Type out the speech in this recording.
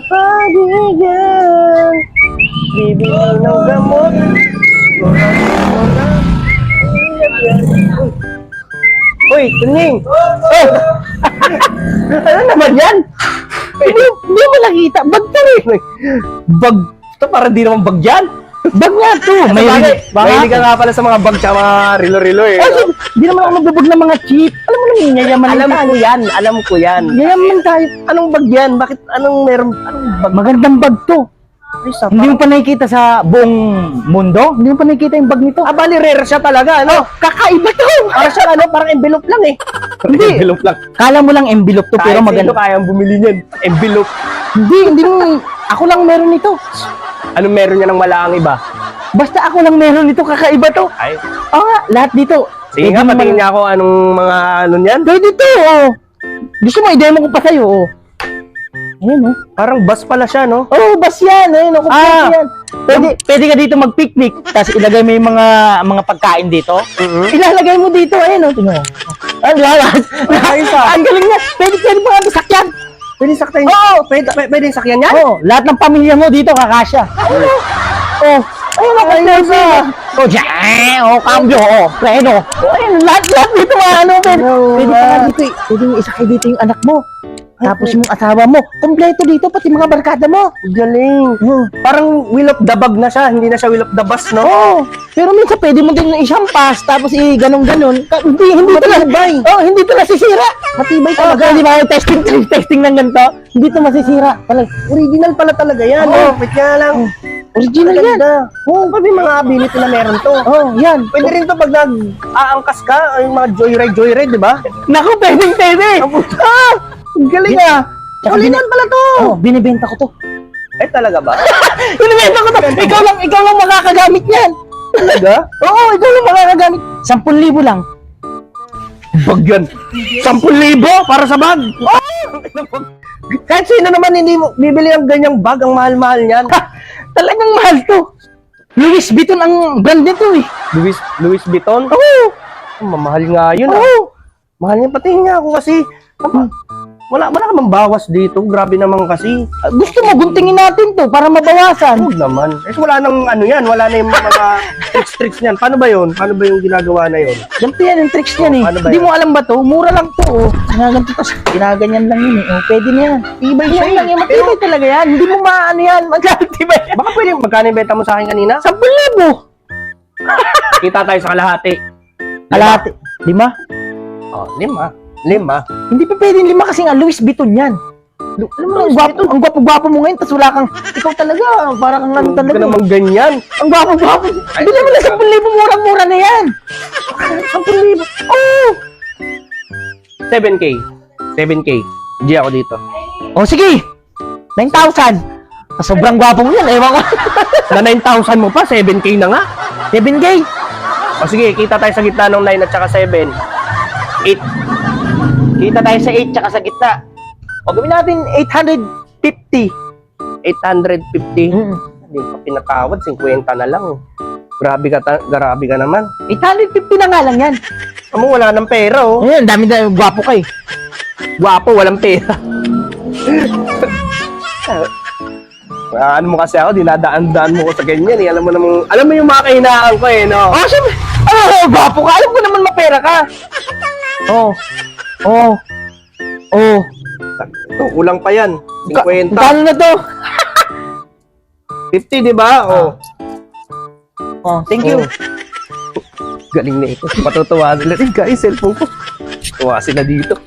pagbibigyan. Bibili ng gamot. Uy, Tuning! Oh! Ano naman yan? Hindi mo nakita. Bag to rin. Bag? Ito parang di naman bag yan. Bag nga to. Mahilig ka nga pala sa mga bag sa mga rilo-rilo eh. Hindi naman ako magbabag ng mga cheap. Alam mo naman, yayaman Alam ko yan. Yayaman tayo. Anong bag yan? Bakit? Anong meron? Anong bag? Magandang bag to. Ay, sapa. Hindi mo pa nakikita sa buong mundo? Hindi mo pa nakikita yung bag nito? Ah, bali, rare siya talaga, ano? Kakaiba to! Parang siya, ano, parang envelope lang eh. Hindi. Envelope lang. Kala mo lang envelope to, pero maganda. Kayang bumili niyan. Envelope. Hindi mo. Ako lang meron nito. Anong meron niya ng malaang iba? Basta ako lang meron nito, kakaiba to. Ay. Oo nga, lahat dito. Sige nga, patingin niya ako anong mga ano niyan. Pwede to, oh. Gusto mo, i-demo ko pa sa'yo, oh. Ayan, oh. Parang bus pala siya, no? Oh, bas yan. Ayun, oh, yan. Pwede ka dito mag-picnic, tapos ilagay mo yung mga pagkain dito. Ilalagay mo dito, ayun, oh. Tingnan mo. Ang lawas. Ang galing niya. Pwede pa nga sakyan. Pwede sakyan niya? Oo. Pwede sakyan niya? Oo, lahat ng pamilya mo dito kakasya. Oh, ayun ako kasi. Oh, dyan. Oh, cambio. Oh, preno. Oh, ayun, lahat dito ano. Pwede pa nga dito. Pwede mo isakay dito yung anak mo. Tapos yung asawa mo. Kompleto dito, pati mga barkada mo. Galing. Parang wheel of the bag na siya. Hindi na siya wheel of the bus, no? Oo. Pero minsan pwede mo din i-champas, tapos i-ganon-ganon. Hindi ito Matibay. Oh, hindi ito nasisira. Matibay Oh, talaga. di ba? Testing ng ganito. Hindi ito masisira. Original pala talaga yan, no? Wait nga lang. Original yan. Ganda. Oo, may mga ability na meron to. Oh, yan. Pwede rin to pag nag-aangkas ka, yung mga joyride, di ba? Naku, pwede. Ah! Galing ah! Original pala to! Oh, binibenta ko to. Eh, talaga ba? Binibenta ko to. Ikaw lang makakagamit yan. Talaga? Oo, ikaw lang makakagamit. 10,000 lang. Bag yan. 10,000 para sa bag. Kahit sino naman hindi mo bibili ng ganyang bag, ang mahal-mahal niyan. Talagang mahal to. Louis Vuitton ang brand nito eh. Louis Vuitton? Oo. Mamahal nga yun. Oo. Mahal niya, pati nga ako kasi. Wala ka bang bawas dito? Grabe naman kasi. Gusto mo, guntingin natin to para mabawasan. Huwag naman. Eh, wala nang ano yan. Wala na yung mga tricks niyan. Paano ba yun? Paano ba yung ginagawa na yun? Ganito yan, yung tricks niyan eh. Ano ba Hindi yan? mo alam ba to? Mura lang to oh. Ginaganto tas, ginaganyan lang yun eh. Oh, pwede na yan. Tibay siya Yan lang yan, matibay talaga yan. Hindi mo maano yan, magkakatibay yan. Baka pwede, magkano yung benta mo sa akin kanina? 10,000. Kita tayo sa kalahati. Kalahati. 5? Oh, 5. Hindi pa pwedeng 5 kasi nga Louis Vuitton yan. Alam mo, ang gwapo-gwapo mo ngayon, tas wala kang, ikaw talaga, parang kang ano Huwag talaga. ka naman ganyan. Ang gwapo-gwapo. Bili mo na 10,000, murang-mura na yan. 10,000. Oh! 7K. 7K. G ako dito. O sige, 9,000. Sobrang gwapo mo yan, ewan ko. Na 9,000 mo pa, 7K na nga. 7K. O sige, kita tayo sa gitna ng 9 at saka 7. 8. Kita tayo sa 8 tsaka sa gitna. O gawin natin 850. 850. Hindi pa pinatawad, 50 na lang. Grabe ka naman. 850 na nga lang yan. Amo, wala nang pera, oh. Ayun, dami na gwapo ka eh. Gwapo, walang pera. Ano mo kasi ako, dinadaan-daan mo ko sa ganyan eh. Alam mo yung mga kahinaan ko eh, no? Oh, syempre. Oh, gwapo ka. Alam ko naman mapera ka. Oh. Ito, kulang pa yan. 50. Kano na to? 50, di ba? Oh. Oh, thank you. Galing na ito. Matutuwa sila. Eh, guys, cellphone ko. Tuwa sila dito.